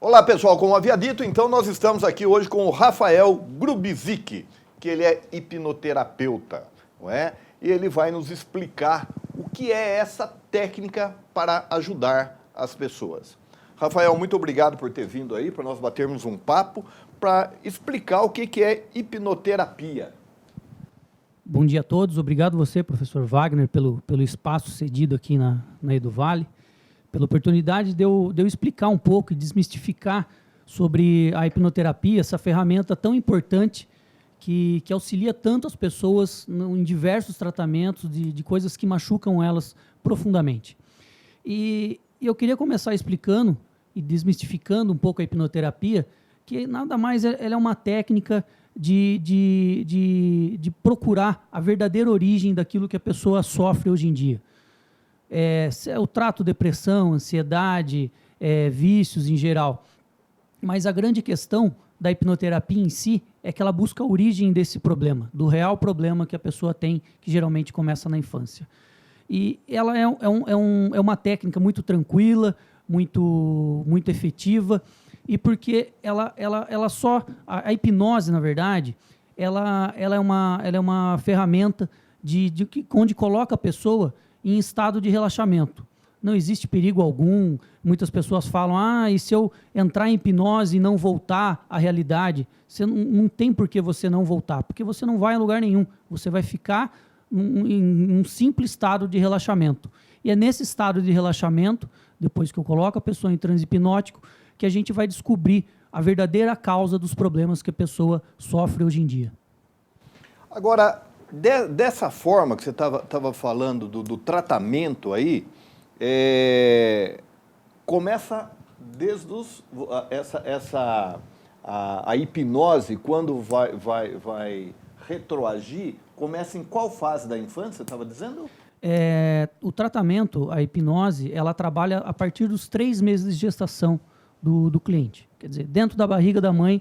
Olá pessoal, como havia dito, então nós estamos aqui hoje com o Rafael Grubizic, que ele é hipnoterapeuta, não é? E ele vai nos explicar o que é essa técnica para ajudar as pessoas. Rafael, muito obrigado por ter vindo aí, para nós batermos um papo, para explicar o que é hipnoterapia. Bom dia a todos, obrigado você, professor Wagner, pelo espaço cedido aqui na EduVale, pela oportunidade de eu explicar um pouco e desmistificar sobre a hipnoterapia, essa ferramenta tão importante que auxilia tanto as pessoas em diversos tratamentos de coisas que machucam elas profundamente. E eu queria começar explicando e desmistificando um pouco a hipnoterapia, que nada mais ela é uma técnica de procurar a verdadeira origem daquilo que a pessoa sofre hoje em dia. Eu trato depressão, ansiedade, vícios em geral. Mas a grande questão da hipnoterapia em si é que ela busca a origem desse problema, do real problema que a pessoa tem, que geralmente começa na infância. E ela é uma técnica muito tranquila, muito efetiva, e porque a hipnose, na verdade, ela é uma ferramenta onde coloca a pessoa em estado de relaxamento. Não existe perigo algum. Muitas pessoas falam, e se eu entrar em hipnose e não voltar à realidade? Você não tem por que você não voltar, porque você não vai a lugar nenhum. Você vai ficar em um simples estado de relaxamento. E é nesse estado de relaxamento, depois que eu coloco a pessoa em transe hipnótico, que a gente vai descobrir a verdadeira causa dos problemas que a pessoa sofre hoje em dia. Agora, dessa forma que você estava falando do tratamento aí, começa desde a hipnose, quando vai retroagir, começa em qual fase da infância, você estava dizendo? O tratamento, a hipnose, ela trabalha a partir dos 3 meses de gestação do cliente. Quer dizer, dentro da barriga da mãe,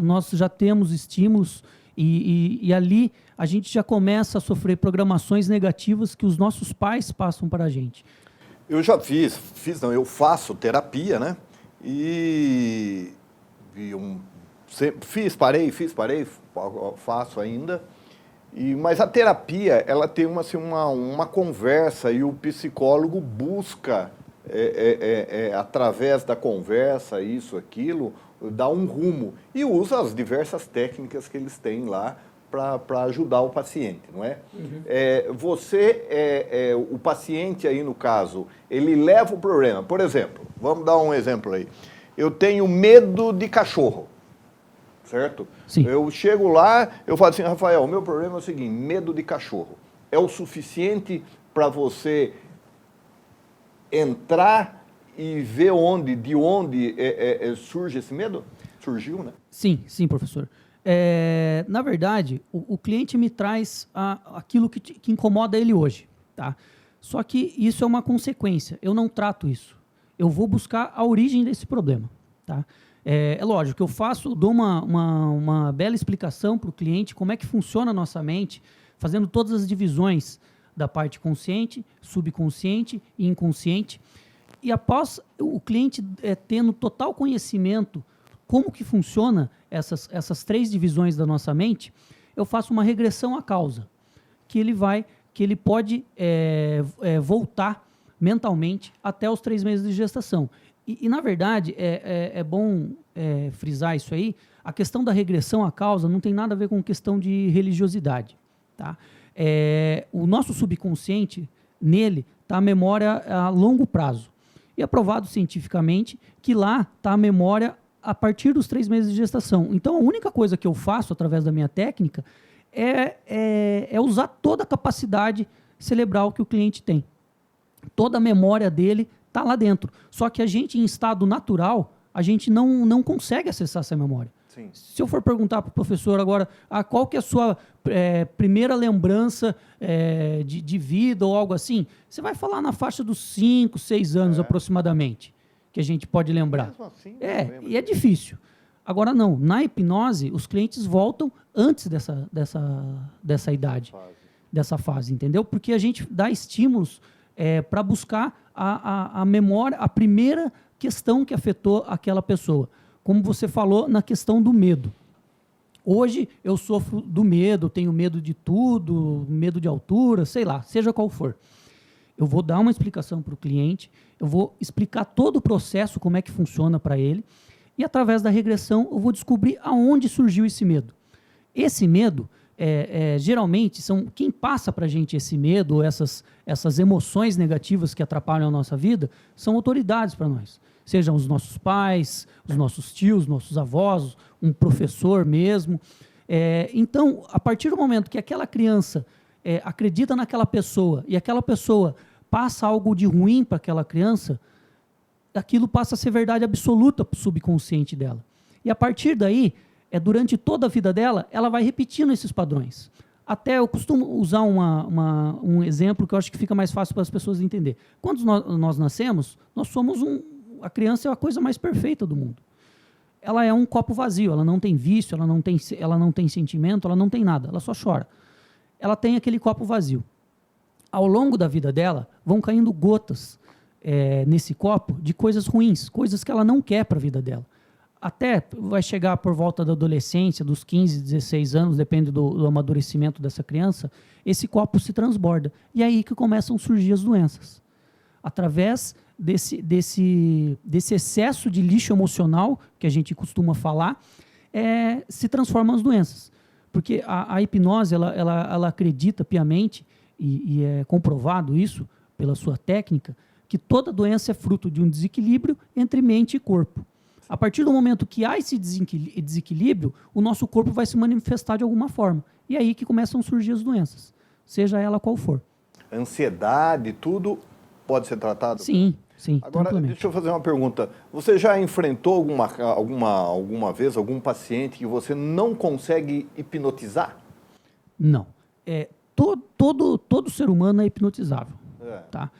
nós já temos estímulos e ali a gente já começa a sofrer programações negativas que os nossos pais passam para a gente. Eu já eu faço terapia, né? Parei, faço ainda. Mas a terapia, ela tem uma conversa e o psicólogo busca, através da conversa, isso, aquilo, dar um rumo. E usa as diversas técnicas que eles têm lá para ajudar o paciente, não é? Uhum. O paciente aí, no caso, ele leva o problema. Por exemplo, vamos dar um exemplo aí. Eu tenho medo de cachorro. Certo? Sim. Eu chego lá, eu falo assim, Rafael, o meu problema é o seguinte, medo de cachorro. É o suficiente para você entrar e ver de onde surge esse medo? Surgiu, né? Sim, professor. Na verdade, o cliente me traz aquilo que incomoda ele hoje. Tá? Só que isso é uma consequência. Eu não trato isso. Eu vou buscar a origem desse problema. Tá? É lógico que eu dou uma bela explicação para o cliente como é que funciona a nossa mente, fazendo todas as divisões da parte consciente, subconsciente e inconsciente. E após o cliente tendo total conhecimento como que funciona essas 3 divisões da nossa mente, eu faço uma regressão à causa, que ele pode voltar mentalmente até os 3 meses de gestação. E na verdade, é bom frisar isso aí, a questão da regressão à causa não tem nada a ver com questão de religiosidade. Tá? O nosso subconsciente, nele, está a memória a longo prazo. E é provado cientificamente que lá está a memória a partir dos 3 meses de gestação. Então, a única coisa que eu faço através da minha técnica é usar toda a capacidade cerebral que o cliente tem. Toda a memória dele está lá dentro. Só que a gente, em estado natural, a gente não consegue acessar essa memória. Sim. Se eu for perguntar para o professor agora, qual que é a sua primeira lembrança de vida ou algo assim, você vai falar na faixa dos 5, 6 anos aproximadamente, que a gente pode lembrar. Mesmo assim, E é difícil. Agora não, na hipnose, os clientes voltam antes dessa idade, dessa fase, entendeu? Porque a gente dá estímulos para buscar a memória, a primeira questão que afetou aquela pessoa. Como você falou na questão do medo. Hoje eu sofro do medo, tenho medo de tudo, medo de altura, sei lá, seja qual for. Eu vou dar uma explicação para o cliente, eu vou explicar todo o processo, como é que funciona para ele, e através da regressão eu vou descobrir aonde surgiu esse medo. Esse medo, geralmente, quem passa para a gente esse medo, essas emoções negativas que atrapalham a nossa vida, são autoridades para nós. Sejam os nossos pais, os nossos tios, nossos avós, um professor mesmo. Então, a partir do momento que aquela criança acredita naquela pessoa e aquela pessoa passa algo de ruim para aquela criança, aquilo passa a ser verdade absoluta para o subconsciente dela. E a partir daí, durante toda a vida dela, ela vai repetindo esses padrões. Até eu costumo usar um exemplo que eu acho que fica mais fácil para as pessoas entenderem. Quando nós nascemos, nós somos a criança é a coisa mais perfeita do mundo. Ela é um copo vazio, ela não tem vício, ela não tem sentimento, ela não tem nada, ela só chora. Ela tem aquele copo vazio. Ao longo da vida dela, vão caindo gotas nesse copo de coisas ruins, coisas que ela não quer para a vida dela. Até vai chegar por volta da adolescência, dos 15, 16 anos, depende do amadurecimento dessa criança, esse copo se transborda. E é aí que começam a surgir as doenças. Através desse excesso de lixo emocional, que a gente costuma falar, se transformam as doenças. Porque a hipnose, ela acredita piamente, e é comprovado isso pela sua técnica, que toda doença é fruto de um desequilíbrio entre mente e corpo. A partir do momento que há esse desequilíbrio, o nosso corpo vai se manifestar de alguma forma. E é aí que começam a surgir as doenças, seja ela qual for. Ansiedade, tudo pode ser tratado? Sim, sim. Agora, deixa eu fazer uma pergunta. Você já enfrentou alguma vez algum paciente que você não consegue hipnotizar? Não. Todo ser humano é hipnotizável. Tá?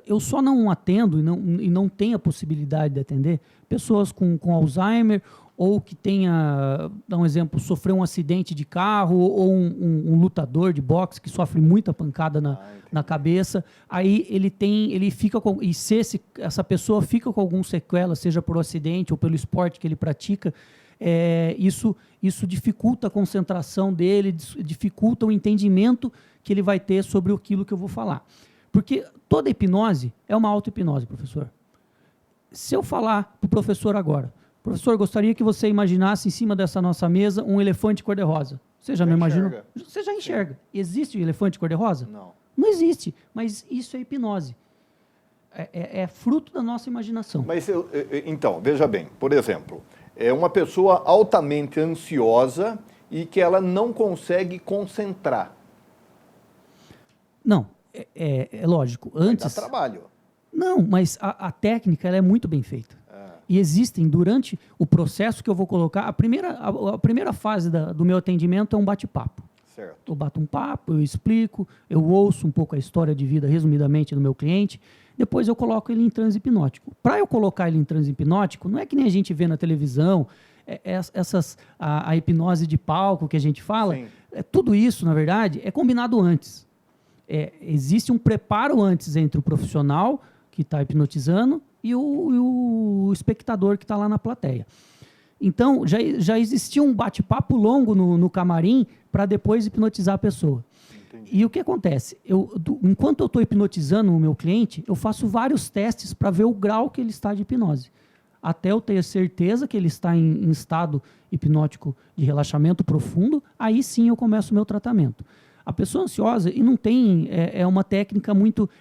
Eu só não atendo e não tenho a possibilidade de atender pessoas com Alzheimer ou que tenha, dá um exemplo, sofreu um acidente de carro ou um lutador de boxe que sofre muita pancada na cabeça. Aí ele fica com, e se essa pessoa fica com algum sequela, seja por acidente ou pelo esporte que ele pratica, isso dificulta a concentração dele, dificulta o entendimento que ele vai ter sobre aquilo que eu vou falar. Porque toda hipnose é uma auto-hipnose, professor. Se eu falar para o professor agora, professor, gostaria que você imaginasse em cima dessa nossa mesa um elefante cor-de-rosa. Você já não imagina? Você já enxerga. Existe um elefante cor-de-rosa? Não. Não existe, mas isso é hipnose. É fruto da nossa imaginação. Mas, então, veja bem, por exemplo, é uma pessoa altamente ansiosa e que ela não consegue concentrar. Não. É lógico, antes... Dá trabalho. Não, mas a técnica ela é muito bem feita. E existem, durante o processo que eu vou colocar, a primeira fase do meu atendimento é um bate-papo. Certo. Eu bato um papo, eu explico, eu ouço um pouco a história de vida, resumidamente, do meu cliente, depois eu coloco ele em transe hipnótico. Para eu colocar ele em transe hipnótico, não é que nem a gente vê na televisão, a hipnose de palco que a gente fala, tudo isso, na verdade, é combinado antes. Existe um preparo antes entre o profissional que está hipnotizando e o espectador que está lá na plateia. Então, já existia um bate-papo longo no camarim para depois hipnotizar a pessoa. Entendi. E o que acontece? Enquanto eu estou hipnotizando o meu cliente, eu faço vários testes para ver o grau que ele está de hipnose. Até eu ter certeza que ele está em estado hipnótico de relaxamento profundo, aí sim eu começo o meu tratamento. A pessoa ansiosa, e não tem, é uma técnica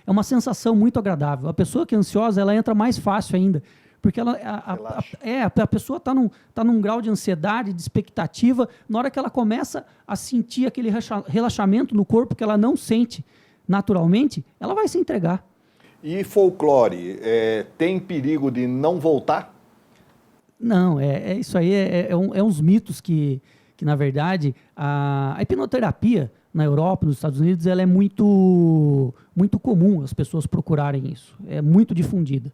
é uma sensação muito agradável. A pessoa que é ansiosa, ela entra mais fácil ainda, porque a pessoa está num grau de ansiedade, de expectativa, na hora que ela começa a sentir aquele relaxamento no corpo que ela não sente naturalmente, ela vai se entregar. E folclore, tem perigo de não voltar? Não, isso aí uns mitos que na verdade, a hipnoterapia na Europa, nos Estados Unidos, ela é muito, muito comum as pessoas procurarem isso. É muito difundida.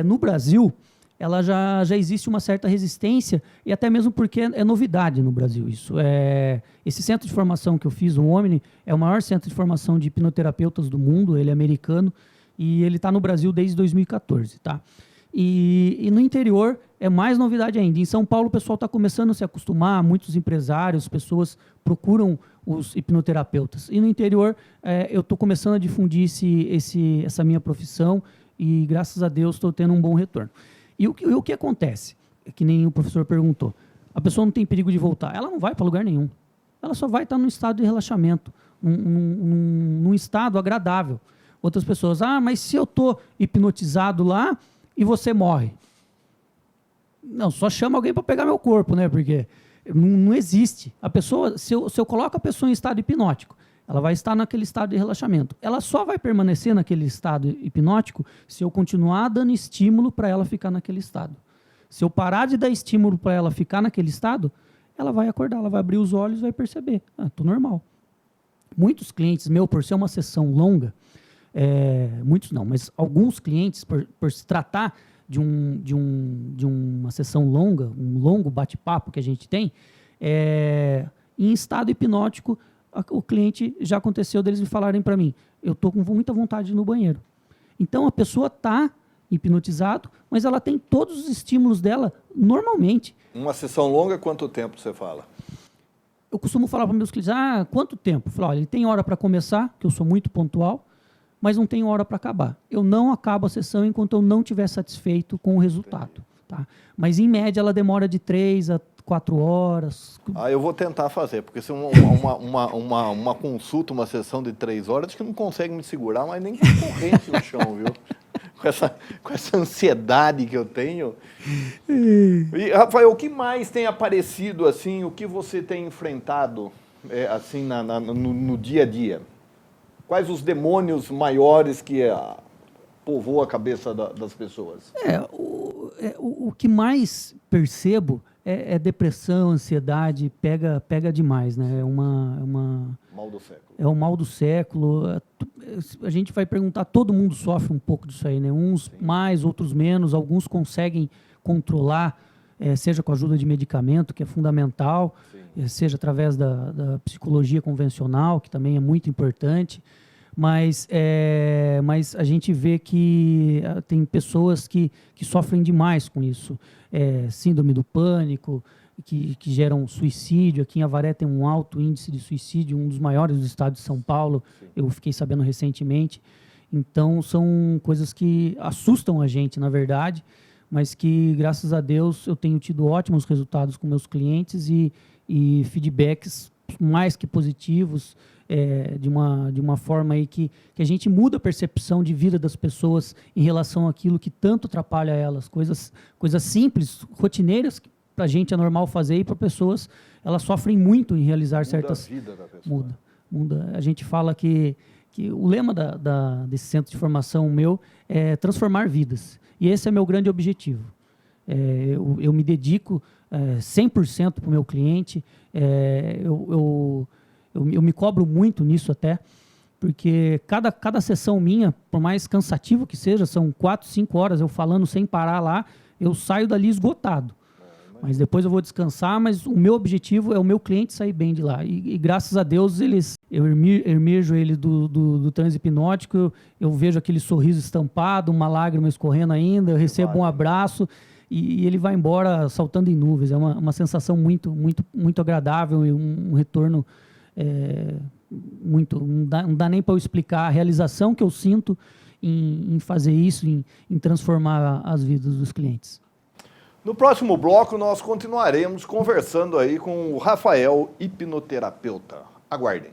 No Brasil, ela já existe uma certa resistência, e até mesmo porque é novidade no Brasil isso. Esse centro de formação que eu fiz, o Omni, é o maior centro de formação de hipnoterapeutas do mundo, ele é americano, e ele está no Brasil desde 2014, tá? E no interior é mais novidade ainda. Em São Paulo o pessoal está começando a se acostumar, muitos empresários, pessoas procuram os hipnoterapeutas. E no interior eu estou começando a difundir essa minha profissão e graças a Deus estou tendo um bom retorno. E o que acontece? Que nem o professor perguntou. A pessoa não tem perigo de voltar. Ela não vai para lugar nenhum. Ela só vai estar num estado de relaxamento, num estado agradável. Outras pessoas, mas se eu estou hipnotizado lá e você morre. Não, só chama alguém para pegar meu corpo, né? Porque não existe. A pessoa, se eu coloco a pessoa em estado hipnótico, ela vai estar naquele estado de relaxamento. Ela só vai permanecer naquele estado hipnótico se eu continuar dando estímulo para ela ficar naquele estado. Se eu parar de dar estímulo para ela ficar naquele estado, ela vai acordar, ela vai abrir os olhos e vai perceber. Estou normal. Muitos clientes meus, por ser uma sessão longa, muitos não, mas alguns clientes, por se tratar de uma sessão longa, um longo bate-papo que a gente tem, em estado hipnótico, o cliente, já aconteceu deles me falarem para mim, eu estou com muita vontade de ir no banheiro. Então, a pessoa está hipnotizado, mas ela tem todos os estímulos dela normalmente. Uma sessão longa, quanto tempo você fala? Eu costumo falar para meus clientes, quanto tempo? Eu falo, olha, ele tem hora para começar, que eu sou muito pontual, mas não tem hora para acabar. Eu não acabo a sessão enquanto eu não estiver satisfeito com o resultado. Tá? Mas, em média, ela demora de 3 a 4 horas. Eu vou tentar fazer, porque se uma consulta, uma sessão de 3 horas, acho que não consegue me segurar, mas nem com corrente no chão, viu? Com essa ansiedade que eu tenho. E, Rafael, o que mais tem aparecido, assim, o que você tem enfrentado assim, no dia a dia? Quais os demônios maiores que povoam a cabeça das pessoas? O que mais percebo é depressão, ansiedade, pega demais, né? Mal do século. É o mal do século. A gente vai perguntar, todo mundo sofre um pouco disso aí, né? Uns mais, outros menos, alguns conseguem controlar, seja com a ajuda de medicamento, que é fundamental, seja através da psicologia convencional, que também é muito importante, mas a gente vê que tem pessoas que sofrem demais com isso. Síndrome do pânico, que geram suicídio. Aqui em Avaré tem um alto índice de suicídio, um dos maiores do estado de São Paulo. Eu fiquei sabendo recentemente. Então, são coisas que assustam a gente, na verdade, mas que, graças a Deus, eu tenho tido ótimos resultados com meus clientes e feedbacks mais que positivos, de uma forma aí que a gente muda a percepção de vida das pessoas em relação àquilo que tanto atrapalha elas. Coisas simples, rotineiras, que para a gente é normal fazer, e para pessoas, elas sofrem muito em realizar certas... Muda a vida da pessoa. Muda. A gente fala que o lema desse centro de formação meu é transformar vidas. E esse é meu grande objetivo. Eu me dedico 100% para o meu cliente. Eu me cobro muito nisso até, porque cada sessão minha, por mais cansativo que seja, são 4, 5 horas eu falando sem parar lá, eu saio dali esgotado. Mas depois eu vou descansar, mas o meu objetivo é o meu cliente sair bem de lá. E graças a Deus, eu emerjo ele do transe hipnótico, eu vejo aquele sorriso estampado, uma lágrima escorrendo ainda, eu recebo um abraço e ele vai embora saltando em nuvens. É uma sensação muito, muito, muito agradável e um retorno muito... Não dá nem para eu explicar a realização que eu sinto em fazer isso, em transformar as vidas dos clientes. No próximo bloco, nós continuaremos conversando aí com o Rafael, hipnoterapeuta. Aguardem.